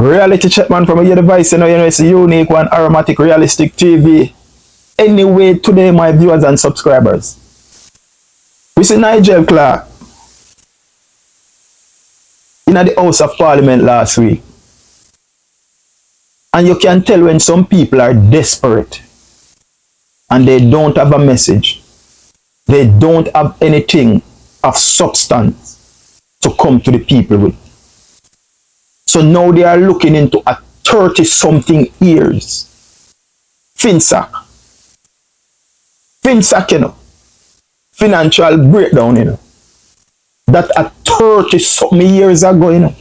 Reality check man from your device, it's a unique one, aromatic realistic TV. Anyway, today my viewers and subscribers, we see Nigel Clark in the House of Parliament last week. And you can tell when some people are desperate and they don't have a message. They don't have anything of substance to come to the people with. So now they are looking into a 30-something years. FinSac, financial breakdown, that at 30-something years ago,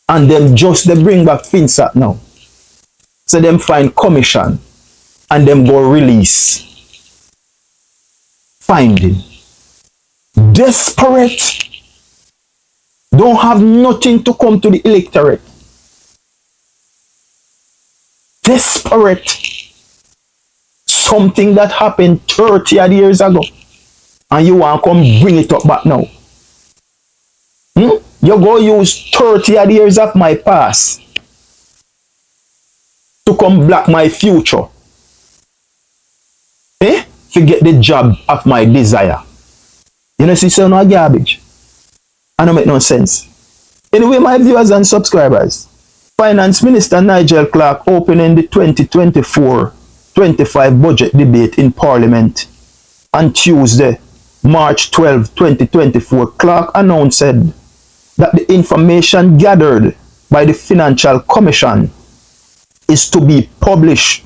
and them just they bring back FinSac now. So them find commission and them go release. Finding. Desperate. Don't have nothing to come to the electorate. Desperate. Something that happened 30 odd years ago. And you want to come bring it up back now. You go use 30 odd years of my past to come block my future. Forget the job of my desire. See, so no garbage. I don't make no sense. Anyway, my viewers and subscribers, Finance Minister Nigel Clark opening the 2024-25 budget debate in Parliament on Tuesday, March 12, 2024. Clark announced that the information gathered by the Financial Commission is to be published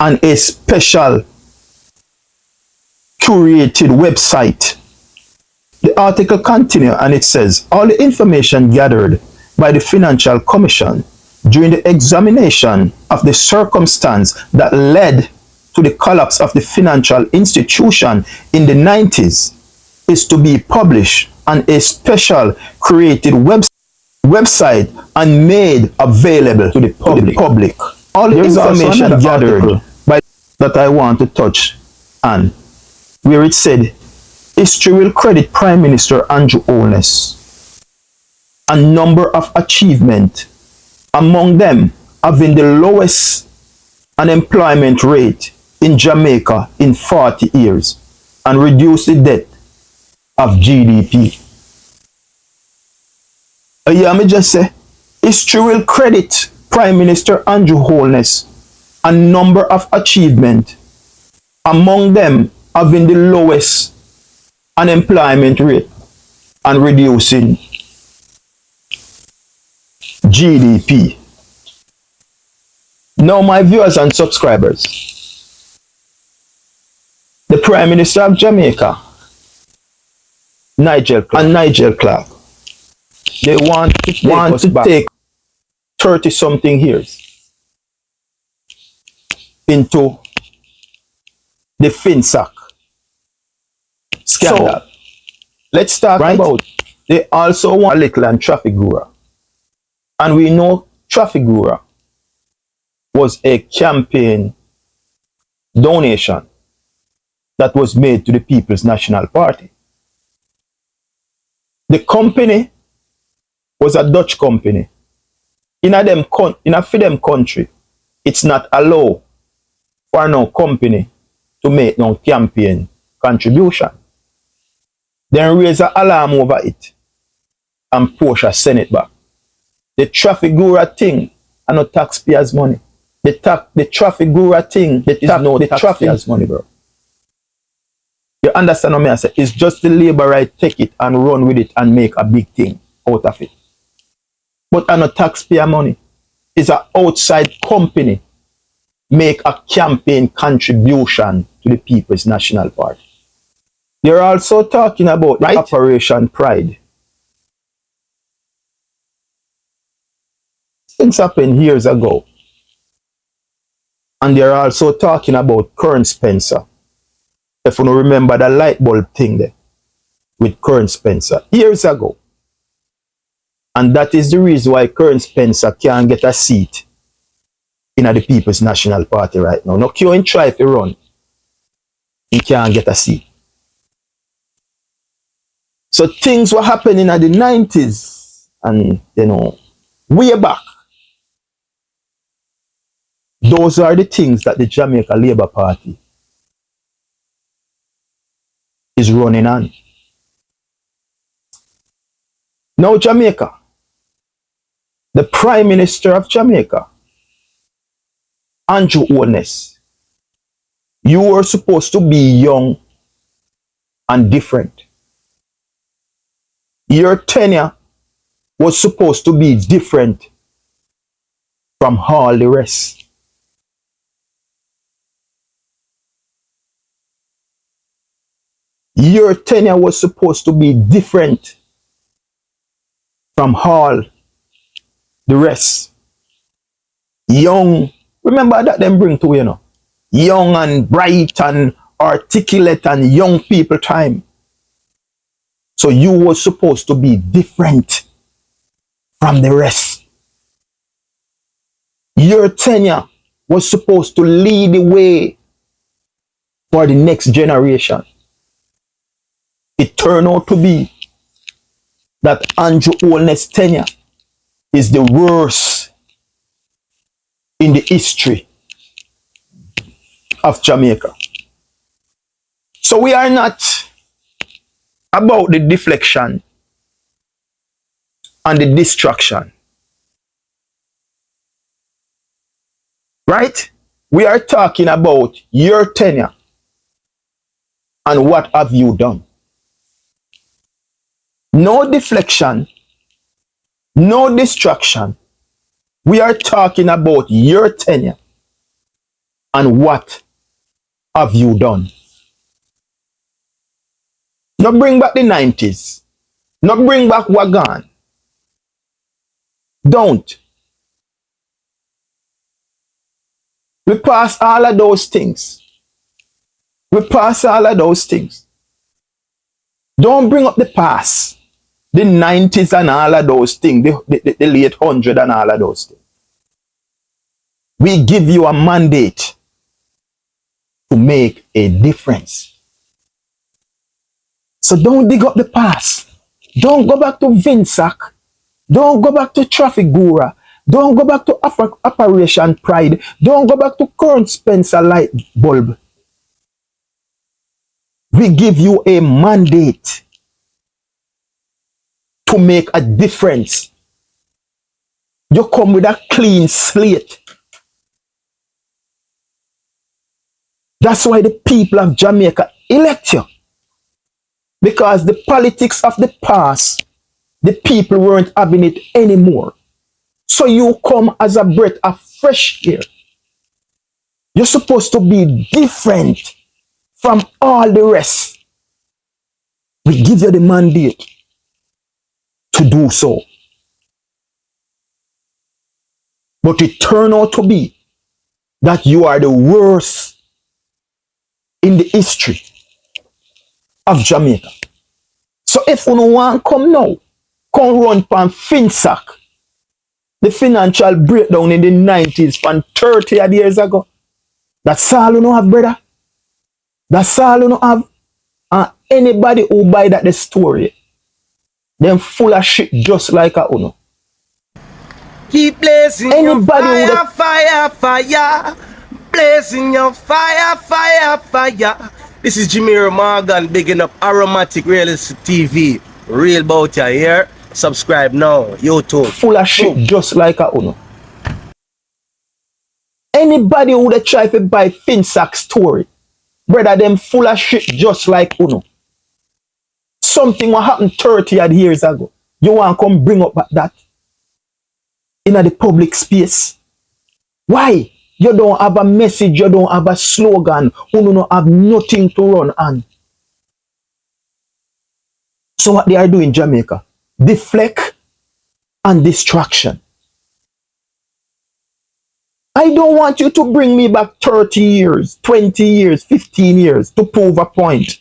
on a special curated website. The article continues and it says, all the information gathered by the Financial Commission during the examination of the circumstance that led to the collapse of the financial institution in the 90s is to be published on a special created website and made available to the public. All the information gathered by that I want to touch on, where it said, history will credit Prime Minister Andrew Holness a number of achievements, among them having the lowest unemployment rate in Jamaica in 40 years and reduce the debt of GDP. Yeah, me just say, history will credit Prime Minister Andrew Holness a number of achievements, among them having the lowest unemployment rate and reducing GDP. Now, my viewers and subscribers, the Prime Minister of Jamaica, Nigel Clark, they want to take 30-something years into the FinSac scandal. So, let's talk about, they also want a little on Trafigura. And we know Trafigura was a campaign donation that was made to the People's National Party. The company was a Dutch company. In a them country, it's not allowed for no company to make no campaign contribution. Then raise an alarm over it and Porsche send it back. The Trafigura thing and no taxpayers' money. The Trafigura thing is no taxpayers' money, bro. You understand what I say? It's just the labor right take it and run with it and make a big thing out of it. But and no taxpayer money. It's an outside company make a campaign contribution to the People's National Party. They're also talking about Operation Pride. Things happened years ago. And they're also talking about Kern Spencer. If you don't remember the light bulb thing there with Kern Spencer years ago. And that is the reason why Kern Spencer can't get a seat in the People's National Party right now. No Q try to run. He can't get a seat. So things were happening in the 90s and way back, those are the things that the Jamaica Labour Party is running on. Now Jamaica, the Prime Minister of Jamaica, Andrew Holness, you were supposed to be young and different. Your tenure was supposed to be different from all the rest. Your tenure was supposed to be different from all the rest. Young, remember that them bring to, you know, young and bright and articulate and young people time. So you were supposed to be different from the rest. Your tenure was supposed to lead the way for the next generation. It turned out to be that Andrew Holness' tenure is the worst in the history of Jamaica. So we are not about the deflection and the distraction. Right? We are talking about your tenure and what have you done. No deflection, no distraction. We are talking about your tenure and what have you done. Not bring back the 90s. Not bring back Wagan. Don't. We pass all of those things. We pass all of those things. Don't bring up the past. The 90s and all of those things. The late 100 and all of those things. We give you a mandate to make a difference. So don't dig up the past. Don't go back to Vinsac. Don't go back to Traffic Gura. Don't go back to Operation Pride. Don't go back to Current Spencer light bulb. We give you a mandate to make a difference. You come with a clean slate. That's why the people of Jamaica elect you. Because the politics of the past, the people weren't having it anymore. So you come as a breath of fresh air. You're supposed to be different from all the rest. We give you the mandate to do so. But it turned out to be that you are the worst in the history of Jamaica. So if you don't want to come now, come run pan FinSac, the financial breakdown in the 90s from 30 odd years ago. That's all you know have, brother. That's all you know have. And anybody who buy that the story, them full of shit just like a uno. Keep blazing anybody your fire, fire. Blazing your fire, fire, fire. This is Jimmy Morgan bigging up Aromatic Realist TV. Real about ya here. Subscribe now. YouTube. Full of shit just like a uno. Anybody who they try to buy FinSac story, brother, them full of shit just like uno. Something what happened 30 odd years ago. You want to come bring up that in the public space? Why? You don't have a message, you don't have a slogan, you don't have nothing to run on. So what they are doing in Jamaica? Deflect and distraction. I don't want you to bring me back 30 years, 20 years, 15 years to prove a point.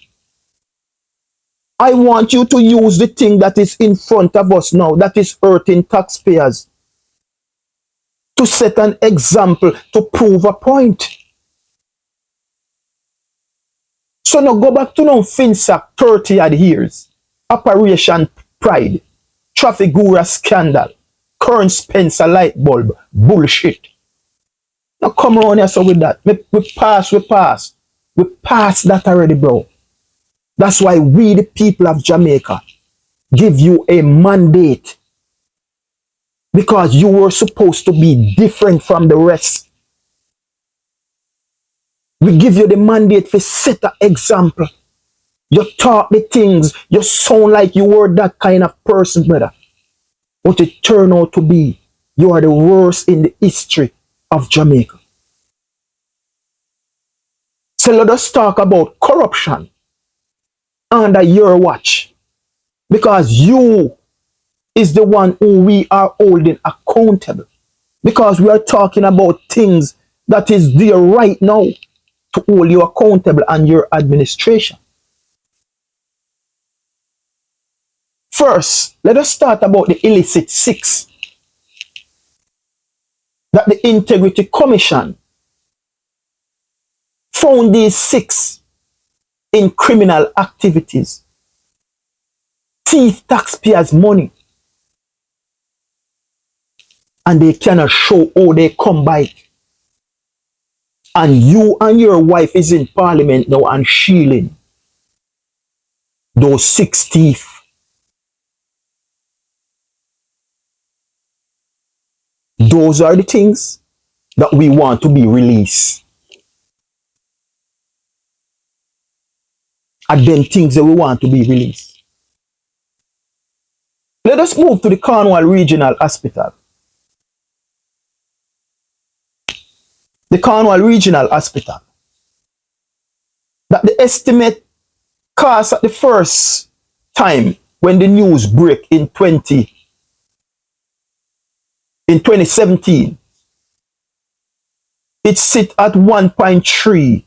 I want you to use the thing that is in front of us now, that is hurting taxpayers, to set an example, to prove a point. So now go back to now FinSac 30 odd years, Operation Pride, Traffic Gura scandal, current Spencer light bulb bullshit. Now come around here so with that. We pass. We pass that already, bro. That's why we, the people of Jamaica, give you a mandate. Because you were supposed to be different from the rest. We give you the mandate to set an example. You talk the things, you sound like you were that kind of person, brother. But it turned out to be, you are the worst in the history of Jamaica. So let us talk about corruption under your watch. Because you is the one who we are holding accountable. Because we are talking about things that is there right now to hold you accountable and your administration. First, let us start about the illicit six that the Integrity Commission found these six in criminal activities, thief taxpayers' money, and they cannot show how they come by it. And you and your wife is in parliament now and shielding those six thieves. Those are the things that we want to be released. Are them things that we want to be released. Let us move to the Cornwall Regional Hospital. The Cornwall Regional Hospital. That the estimate cost at the first time when the news break in 2017, it sit at 1.3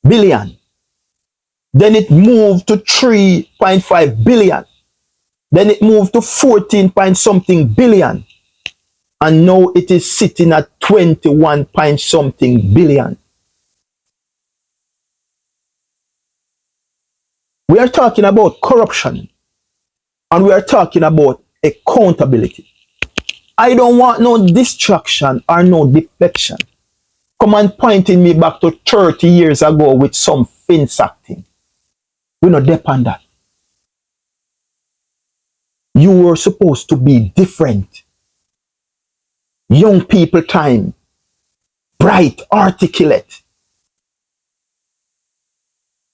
billion. Then it moved to 3.5 billion. Then it moved to 14 point something billion. And now it is sitting at 21 point something billion. We are talking about corruption. And we are talking about accountability. I don't want no distraction or no deflection. Come and pointing me back to 30 years ago with some finsack thing. We not depend that. You were supposed to be different. Young people time. Bright, articulate.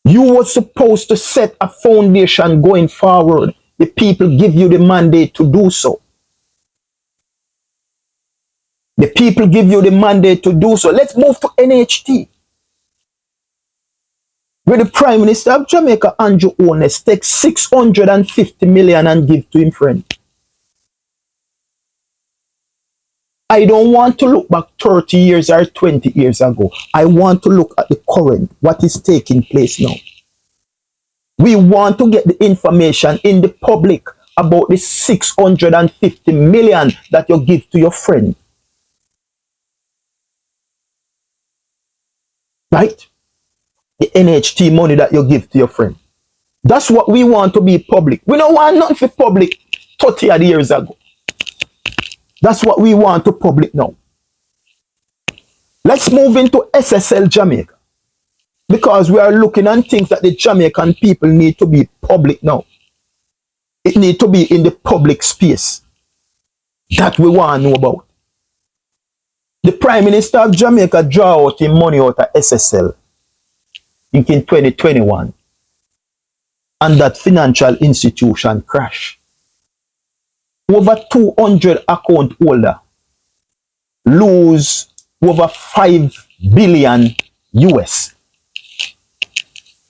You were supposed to set a foundation going forward. The people give you the mandate to do so. The people give you the mandate to do so. Let's move to NHT. Where the Prime Minister of Jamaica, Andrew Holness, takes 650 million and give to him friend. I don't want to look back 30 years or 20 years ago. I want to look at the current, what is taking place now. We want to get the information in the public about the 650 million that you give to your friend. Right? The NHT money that you give to your friend. That's what we want to be public. We don't want nothing for public 30 years ago. That's what we want to public now. Let's move into SSL Jamaica. Because we are looking at things that the Jamaican people need to be public now. It need to be in the public space. That we want to know about. The Prime Minister of Jamaica draw out him money out of SSL. In 2021, and that financial institution crash. Over 200 account holder lose over 5 billion US.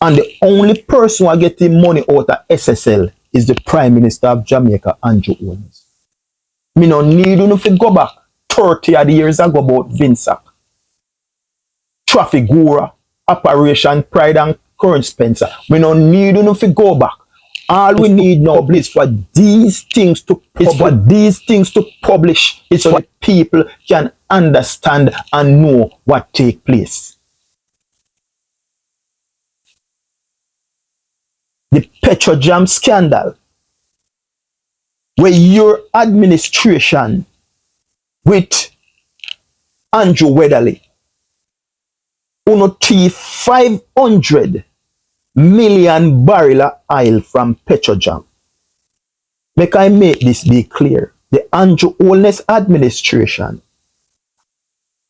And the only person who get money out of SSL is the Prime Minister of Jamaica, Andrew Holness. Me no need you to go back 30 odd years ago about Vinsack, Traffic Gura, Operation Pride and Current Spencer. We don't need you to go back. All we need now is for these things to publish. It's so that people can understand and know what take place. The Petrojam scandal. where your administration with Andrew Weatherly, uno thief 500 million barrel of oil from Petrojam. Make I make this be clear. The Andrew Holness administration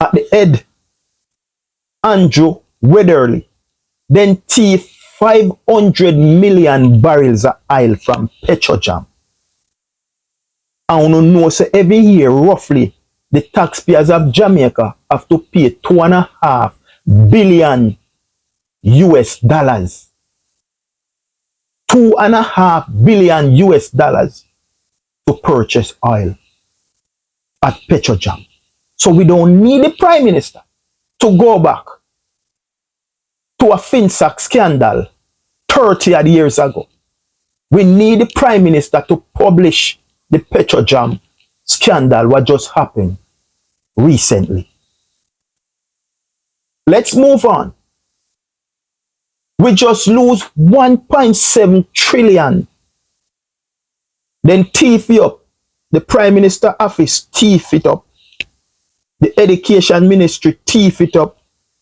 at the head, Andrew Weatherly, then thief 500 million barrels of oil from Petrojam. And you know, so every year, roughly, the taxpayers of Jamaica have to pay $2.5 billion US dollars. $2.5 billion US dollars to purchase oil at Petrojam. So we don't need the Prime Minister to go back to a FinSac scandal 30 odd years ago. We need the Prime Minister to publish the Petrojam scandal what just happened recently. Let's move on. We just lose 1.7 trillion. Then thief it up. The Prime Minister office thief it up. The Education Ministry thief it up.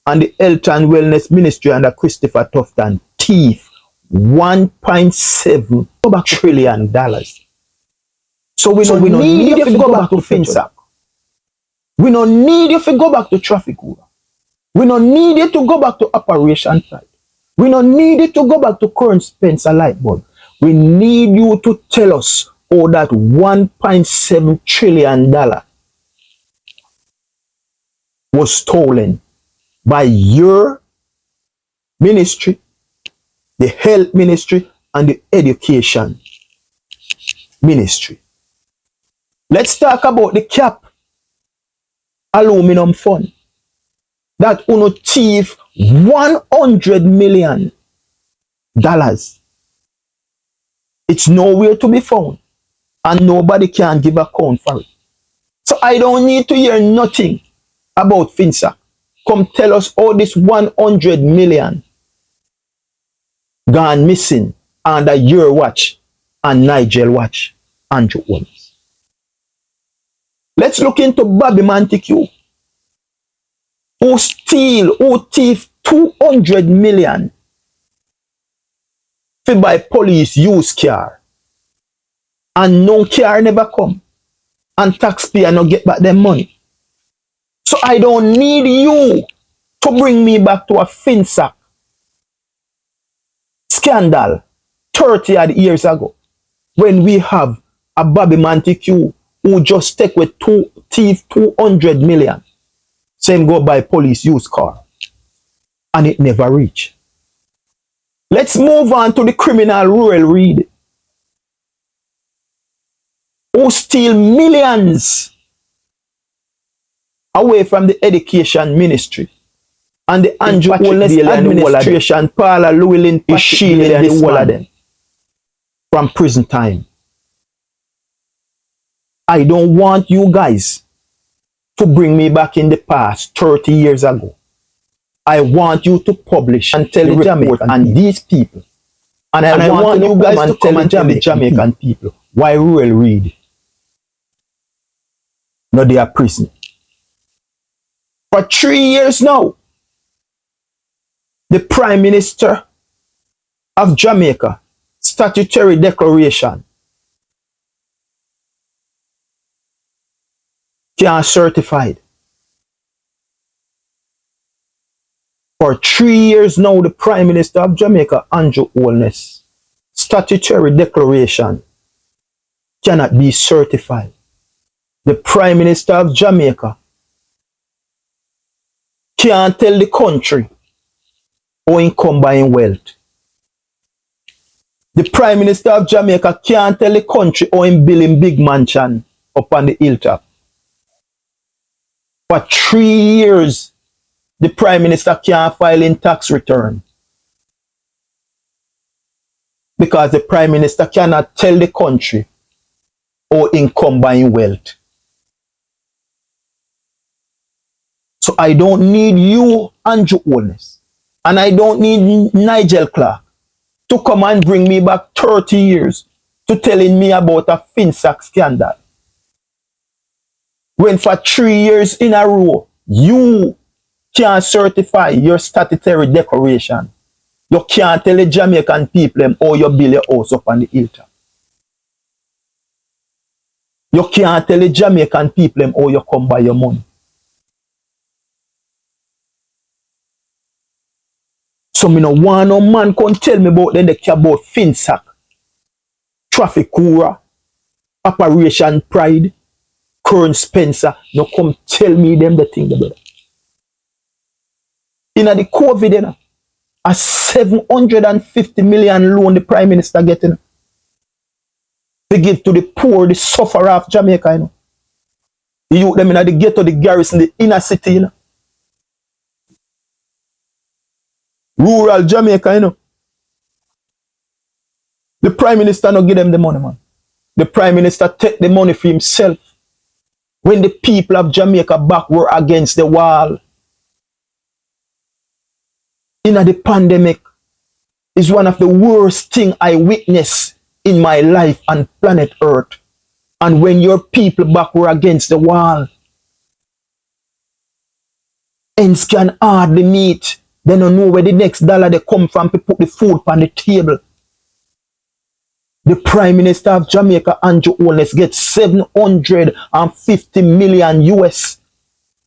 And the Health and Wellness Ministry under Christopher Tufton thief 1.7 trillion dollars. So we don't need you to go back to FinSac. We don't need you to go back to traffic order. We don't need you to go back to operation site. We don't need you to go back to current Spencer light bulb. We need you to tell us how that $1.7 trillion was stolen by your ministry, the health ministry, and the education ministry. Let's talk about the cap aluminum fund that uno thief $100 million. It's nowhere to be found and nobody can give account for it. So I don't need to hear nothing about FinSac. Come tell us all this 100 million gone missing under your watch and Nigel watch, Andrew Holness. Let's look into Bobby Montague, who thief 200 million to buy police used car. And no car never come. And taxpayer no get back their money. So I don't need you to bring me back to a FinSac scandal 30 odd years ago when we have a Bobby Montague who just take with thief 200 million. Same go buy police used car. And it never reach. Let's move on to the criminal Rural Reid, who steal millions away from the education ministry and the Andrew Holness administration. Paula Llewellyn is shielding the whole of them from prison time. I don't want you guys to bring me back in the past 30 years ago. I want you to publish and tell the Jamaican and these people. And I want you guys to come and tell the Jamaican people why Rural Reid not their prison. For 3 years now, the Prime Minister of Jamaica statutory declaration can't certified. For 3 years now, the Prime Minister of Jamaica, Andrew Holness, statutory declaration cannot be certified. The Prime Minister of Jamaica can't tell the country how in combine wealth. The Prime Minister of Jamaica can't tell the country how in building big mansion up on the hilltop. For 3 years, the Prime Minister can't file in tax return. Because the Prime Minister cannot tell the country how in combine wealth. So I don't need you, Andrew Holness, and I don't need Nigel Clark to come and bring me back 30 years to telling me about a FinSac scandal. When for 3 years in a row, you can't certify your statutory declaration. You can't tell the Jamaican people them how you build your house up on the hilltop. You can't tell the Jamaican people them how you come by your money. So me no want no man come tell me about them they care about FinSac, Traffic Cura, Operation Pride, Current Spencer. No come tell me them the thing about it. In the COVID, you know, a 750 million loan the Prime Minister getting to give to the poor, the sufferer of Jamaica, you know. The youth them in the ghetto, the garrison, the inner city, you know. Rural Jamaica, you know. The Prime Minister no give them the money, man. The Prime Minister take the money for himself. When the people of Jamaica back were against the wall. In the pandemic is one of the worst thing I witnessed in my life on planet Earth. And when your people back were against the wall, ends can hardly meet. They don't know where the next dollar they come from to put the food on the table. The Prime Minister of Jamaica, Andrew Holness, gets 750 million US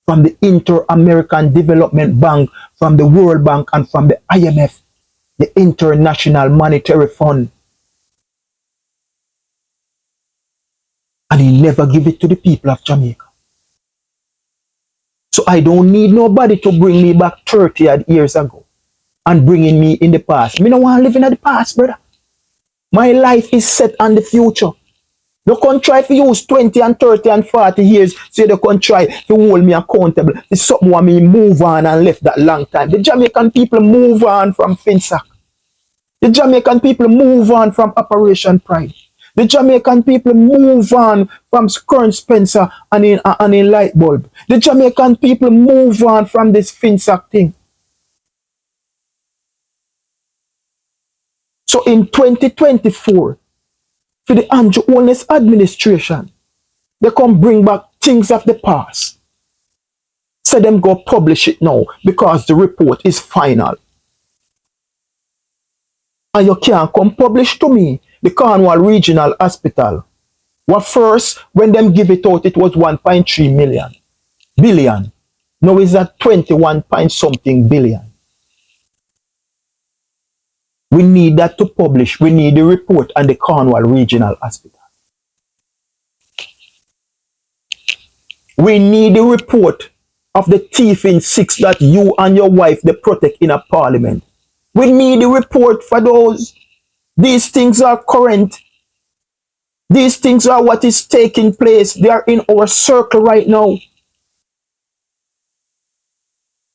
from the Inter-American Development Bank, from the World Bank, and from the IMF, the International Monetary Fund. And he never give it to the people of Jamaica. So I don't need nobody to bring me back 30 odd years ago and bringing me in the past. Me no want to live in the past, brother. My life is set on the future. You can try to use 20 and 30 and 40 years so you can try to hold me accountable. It's something where me move on and left that long time. The Jamaican people move on from FinSac. The Jamaican people move on from Operation Pride. The Jamaican people move on from Current Spencer and in light bulb. The Jamaican people move on from this FinSac thing. So in 2024, for the Andrew Holness administration, they come bring back things of the past. Say them go publish it now because the report is final. And you can't come publish to me the Cornwall Regional Hospital. Well, first, when them give it out, it was 1.3 billion. Now it's at 21 point something billion. We need that to publish. We need the report on the Cornwall Regional Hospital. We need the report of the thief in 6 that you and your wife they protect in a parliament. We need the report for those. These things are current. These things are what is taking place. They are in our circle right now.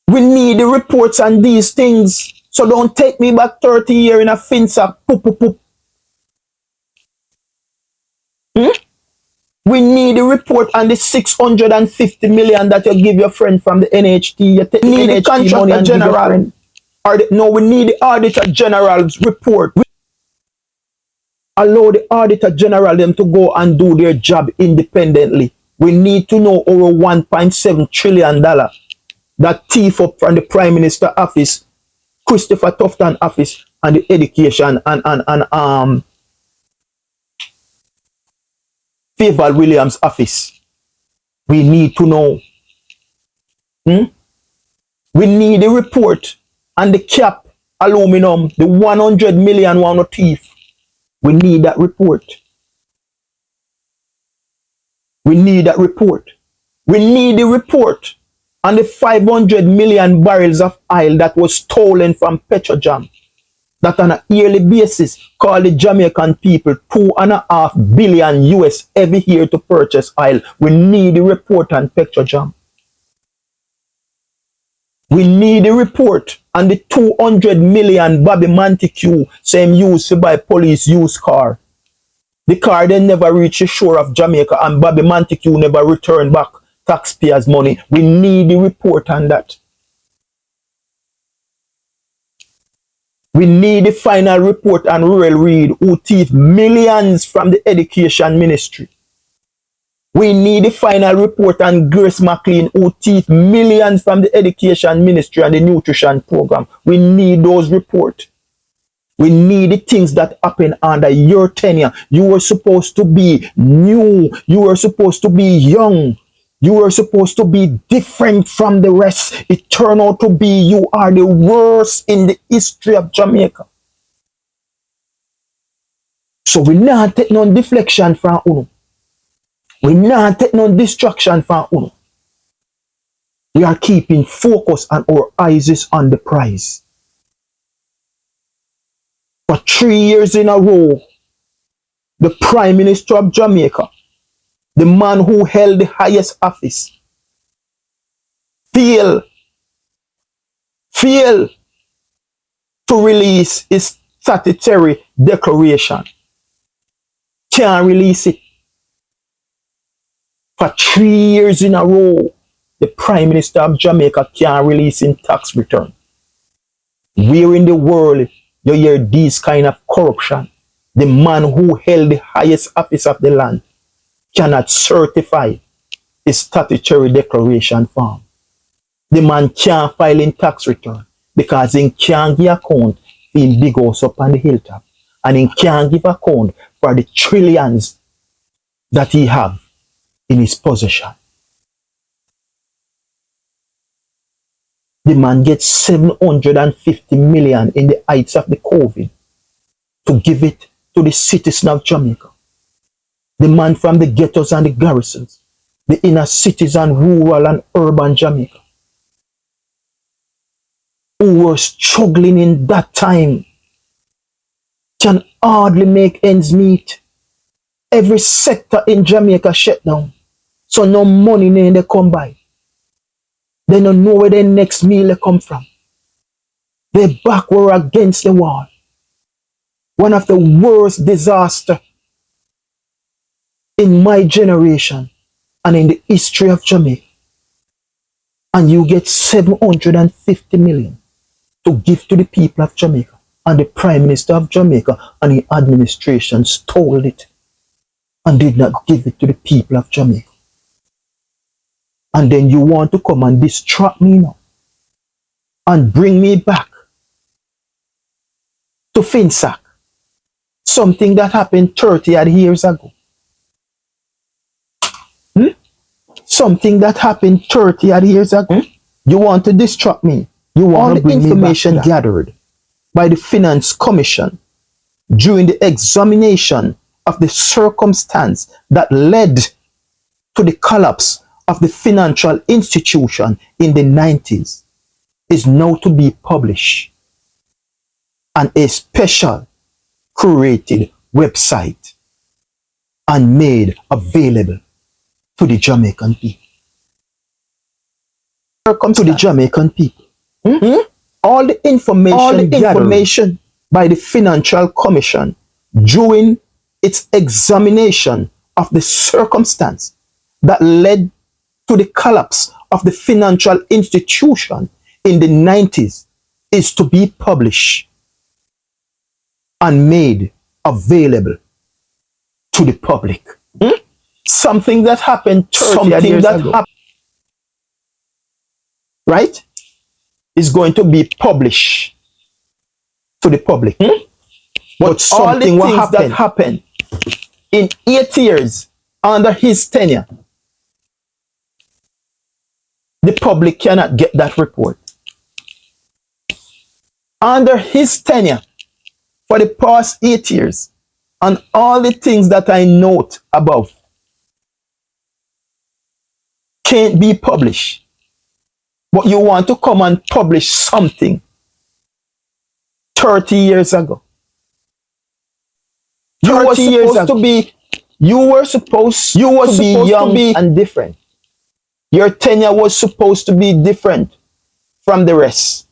We need the reports on these things. So don't take me back 30 years in a FinSac. Poop, poop, poop. We need a report on the 650 million that you give your friend from the NHT. You take need the contractor general. No, we need the auditor general's report. Allow the auditor general them to go and do their job independently. We need to know over $1.7 trillion that thief up from the Prime Minister office, Christopher Tufton office, and the education and Faval Williams office. We need to know. We need a report on the cap aluminum, the 100 million one of thief. We need that report. We need that report. We need the report on the 500 million barrels of oil that was stolen from Petrojam. That on a yearly basis call the Jamaican people $2.5 billion US every year to purchase oil. We need the report on Petrojam. We need a report on the 200 million Bobby Montague same used to buy police used car. The car then never reached the shore of Jamaica and Bobby Montague never returned back taxpayers' money. We need the report on that. We need the final report on Rural Reid, who thieved millions from the education ministry. We need the final report on Grace McLean, who thieved millions from the education ministry and the nutrition program. We need those reports. We need the things that happen under your tenure. You were supposed to be new. You were supposed to be young. You were supposed to be different from the rest. It turned out to be you are the worst in the history of Jamaica. So we not take no deflection from Uno. We not take no distraction from Uno. We are keeping focus and our eyes is on the prize. For 3 years in a row, the Prime Minister of Jamaica, the man who held the highest office, failed to release his statutory declaration. Can't release it. For 3 years in a row, the Prime Minister of Jamaica can't release his tax return. Where in the world you hear this kind of corruption? The man who held the highest office of the land cannot certify his statutory declaration form. The man can't file in tax return because he can't give account for him big house up on the hilltop, and he can't give account for the trillions that he have in his possession. The man gets 750 million in the heights of the COVID to give it to the citizens of Jamaica. The man from the ghettos and the garrisons, the inner cities and rural and urban Jamaica, who were struggling in that time, can hardly make ends meet. Every sector in Jamaica shut down, so no money they come by. They don't know where their next meal come from. Their back were against the wall. One of the worst disasters in my generation and in the history of Jamaica. And you get 750 million to give to the people of Jamaica. And the Prime Minister of Jamaica and the administration stole it and did not give it to the people of Jamaica. And then you want to come and distract me now and bring me back to Finsack, something that happened 30 odd years ago. Something that happened 30 odd years ago. You want to distract me. You want to bring me back. All the information gathered by the Finance Commission during the examination of the circumstance that led to the collapse of the financial institution in the 90s is now to be published on a special curated website and made available to the Jamaican people. To the Jamaican people. All the information by the Financial Commission during its examination of the circumstance that led to the collapse of the financial institution in the 90s is to be published and made available to the public. Something that happened 30 years ago, right, is going to be published to the public. But something that happened in 8 years under his tenure, the public cannot get that report. Under his tenure, for the past 8 years, and all the things that I note above can't be published. But you want to come and publish something 30 years ago. You were supposed to be young and different. Your tenure was supposed to be different from the rest.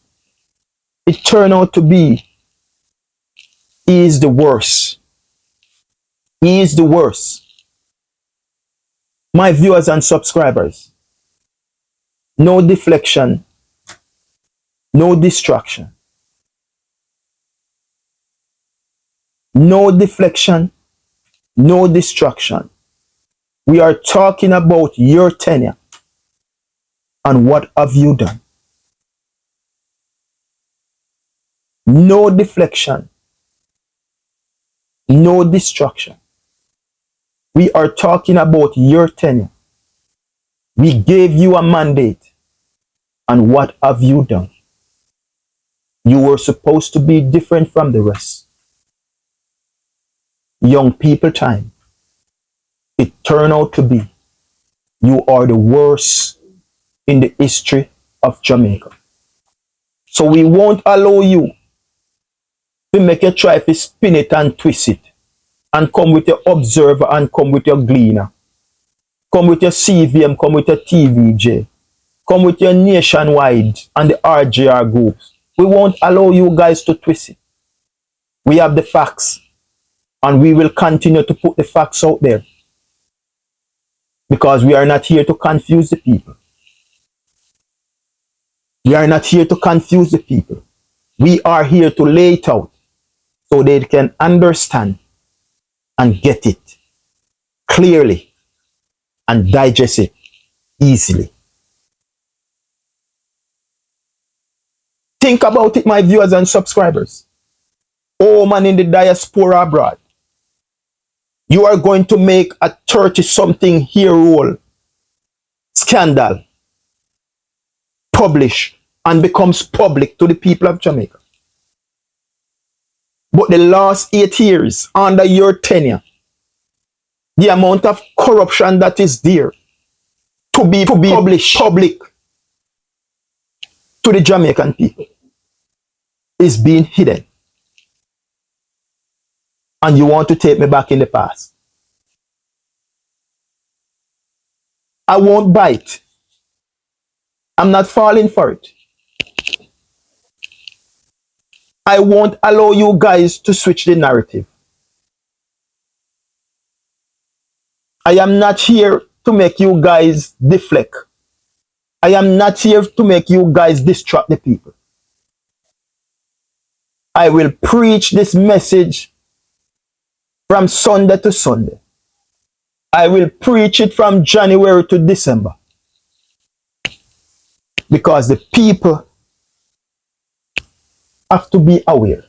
It turned out to be, he is the worst. He is the worst. My viewers and subscribers, no deflection, no distraction. No deflection, no distraction. We are talking about your tenure and what have you done. No deflection, no distraction. We are talking about your tenure. We gave you a mandate, and what have you done? You were supposed to be different from the rest. Young people time. It turned out to be you are the worst in the history of Jamaica. So we won't allow you to make you try to spin it and twist it and come with your observer and come with your gleaner. Come with your CVM, come with your TVJ. Come with your nationwide and the RJR groups. We won't allow you guys to twist it. We have the facts and we will continue to put the facts out there because we are not here to confuse the people. We are not here to confuse the people. We are here to lay it out so they can understand and get it clearly and digest it easily. Think about it, my viewers and subscribers. Oh man, in the diaspora abroad, you are going to make a 30-something year old scandal publish and becomes public to the people of Jamaica. But the last 8 years under your tenure, the amount of corruption that is there to be published public to the Jamaican people is being hidden. And you want to take me back in the past. I won't bite. I'm not falling for it. I won't allow you guys to switch the narrative. I am not here to make you guys deflect. I am not here to make you guys distract the people. I will preach this message from Sunday to Sunday. I will preach it from January to December. Because the people have to be aware.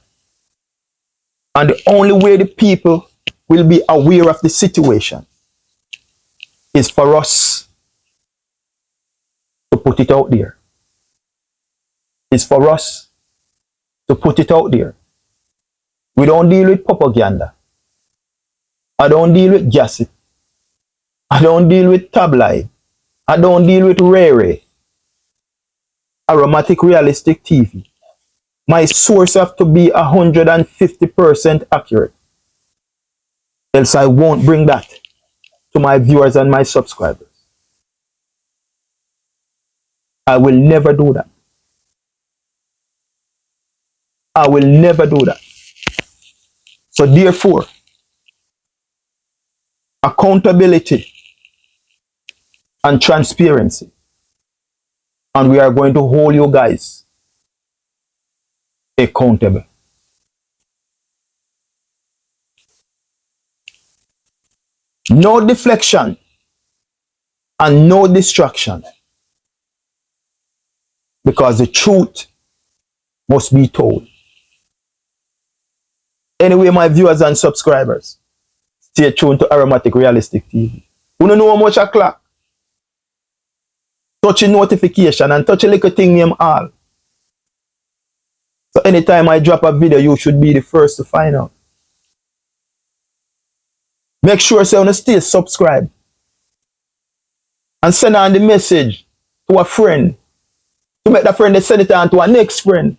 And the only way the people will be aware of the situation is for us to put it out there. It's for us to put it out there. We don't deal with propaganda. I don't deal with gossip. I don't deal with tabloid. I don't deal with rare. Aromatic realistic TV. My source have to be 150% accurate. Else I won't bring that to my viewers and my subscribers. I will never do that. I will never do that. So therefore, accountability and transparency. And we are going to hold you guys accountable. No deflection and no distraction. Because the truth must be told. Anyway, my viewers and subscribers, stay tuned to Aromatic Realistic TV. You don't know how much a clock. Touch a notification and touch a little thing named all. So anytime I drop a video, you should be the first to find out. Make sure you stay subscribed. And send on the message to a friend. To make that friend send it on to a next friend.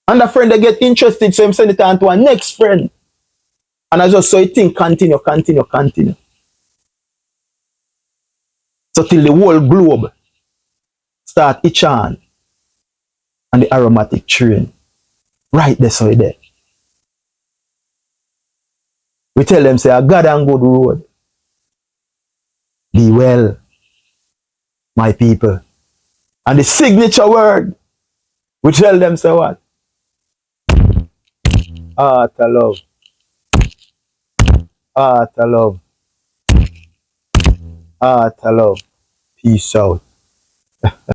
And the friend they get interested, so him send it on to a next friend. And I just saw it think continue. So till the whole globe start itch on. And the aromatic train. Right there, so there. We tell them, say, a God and good road. Be well, my people. And the signature word, we tell them, say what? Heart of love. Heart of love. Heart of love. Peace out.